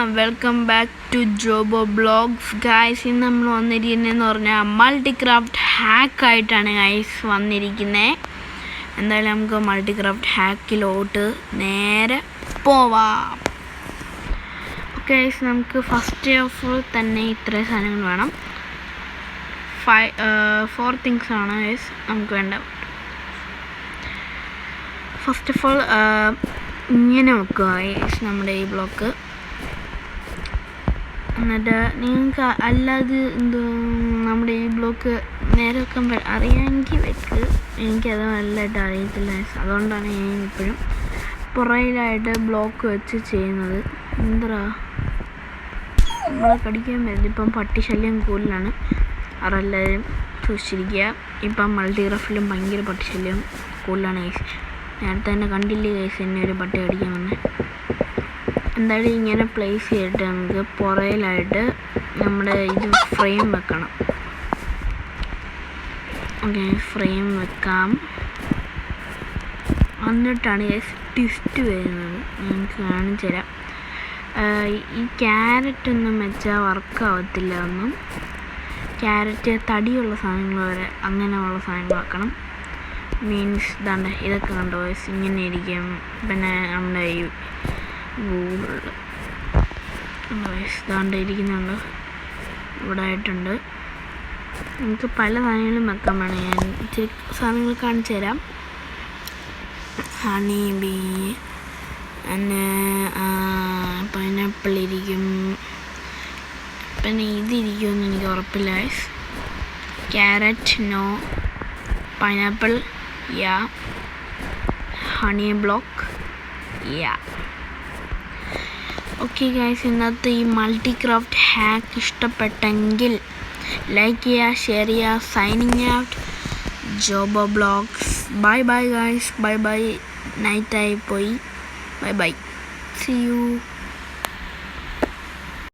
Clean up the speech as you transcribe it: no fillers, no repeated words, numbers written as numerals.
Welcome back to Jobo vlogs guys. ഇന്ന് നമ്മൾ വന്നിരിക്കുന്നതെന്ന് പറഞ്ഞാൽ മൾട്ടിക്രാഫ്റ്റ് ഹാക്കായിട്ടാണ് ഗായ്സ് വന്നിരിക്കുന്നത്. എന്തായാലും നമുക്ക് മൾട്ടിക്രാഫ്റ്റ് ഹാക്കിലോട്ട് നേരെ പോവാം. ഓക്കെ ഗായ്സ്, നമുക്ക് ഫസ്റ്റ് ഓഫ് ഓൾ തന്നെ ഇത്രയും സാധനങ്ങൾ വേണം. 4 തിങ്സ് ആണ് ഗായ്സ് നമുക്ക് വേണ്ട. ഫസ്റ്റ് ഓഫ് ഓൾ ഇങ്ങനെ വെക്കുക ഗായ്സ് നമ്മുടെ ഈ ബ്ലോക്ക്. എന്നിട്ട് നിങ്ങൾക്ക് അല്ലാതെ നമ്മുടെ ഈ ബ്ലോക്ക് നേരെ വെക്കാൻ അറിയാമെങ്കിൽ വെക്ക്. എനിക്കത് നല്ലതായിട്ട് അറിയത്തില്ല, അതുകൊണ്ടാണ് ഞാൻ ഇപ്പോഴും പുറയിലായിട്ട് ബ്ലോക്ക് വെച്ച് ചെയ്യുന്നത്. എന്താ നമ്മളെ കടിക്കാൻ പറ്റില്ല. ഇപ്പം പട്ടിശല്യം കൂടുതലാണ്, അതെല്ലാവരും സൂക്ഷിച്ചിരിക്കുക. ഇപ്പം മൾട്ടിഗ്രാഫിലും ഭയങ്കര പട്ടിശല്യം കൂടുതലാണ് ഗൈസ്. നേരത്തെ തന്നെ കണ്ടില്ലേ ഗൈസ് എന്നെ ഒരു പട്ടി കടിക്കാൻ വന്നത്. എന്തായാലും ഇങ്ങനെ പ്ലേസ് ചെയ്തിട്ട് നമുക്ക് പുറയിലായിട്ട് നമ്മുടെ ഇത് ഫ്രെയിം വെക്കണം. ഓക്കെ, ഫ്രെയിം വെക്കാം. എന്നിട്ടാണ് ട്വിസ്റ്റ് വരുന്നത്. നമുക്ക് കാണിച്ചു തരാം. ഈ ക്യാരറ്റൊന്നും വെച്ചാൽ വർക്കാവത്തില്ല. ഒന്നും ക്യാരറ്റ് തടിയുള്ള സാധനങ്ങൾ വരെ അങ്ങനെയുള്ള സാധനങ്ങൾ വെക്കണം. മീൻസ് ഇതാണ്ട് ഇതൊക്കെ കണ്ടോ വയസ്സ് ഇങ്ങനെ ഇരിക്കും. പിന്നെ നമ്മുടെ ഈ ഗൂഗിളിൽ വയസ്സ് ഇതാണ്ട് ഇരിക്കുന്നുണ്ട്, ഇവിടെ ആയിട്ടുണ്ട്. നമുക്ക് പല സാധനങ്ങളും വെക്കാൻ വേണം. ഞാൻ ഇച്ചിരി സാധനങ്ങൾ കാണിച്ചു തരാം. ഹണി ബീ, പിന്നെ പൈനാപ്പിൾ ഇരിക്കും, പിന്നെ ഇതിരിക്കുമെന്ന് എനിക്ക് ഉറപ്പില്ല. Carrot no, pineapple yeah, honey block yeah. Okay guys, ഇന്നത്തെ ഈ മൾട്ടിക്രാഫ്റ്റ് ഹാക്ക് ഇഷ്ടപ്പെട്ടെങ്കിൽ ലൈക്ക് ചെയ്യുക, ഷെയർ ചെയ്യുക. Signing out, Jobo vlogs. Bye bye guys, bye bye. നൈറ്റായി പോയി. Bye bye, see U.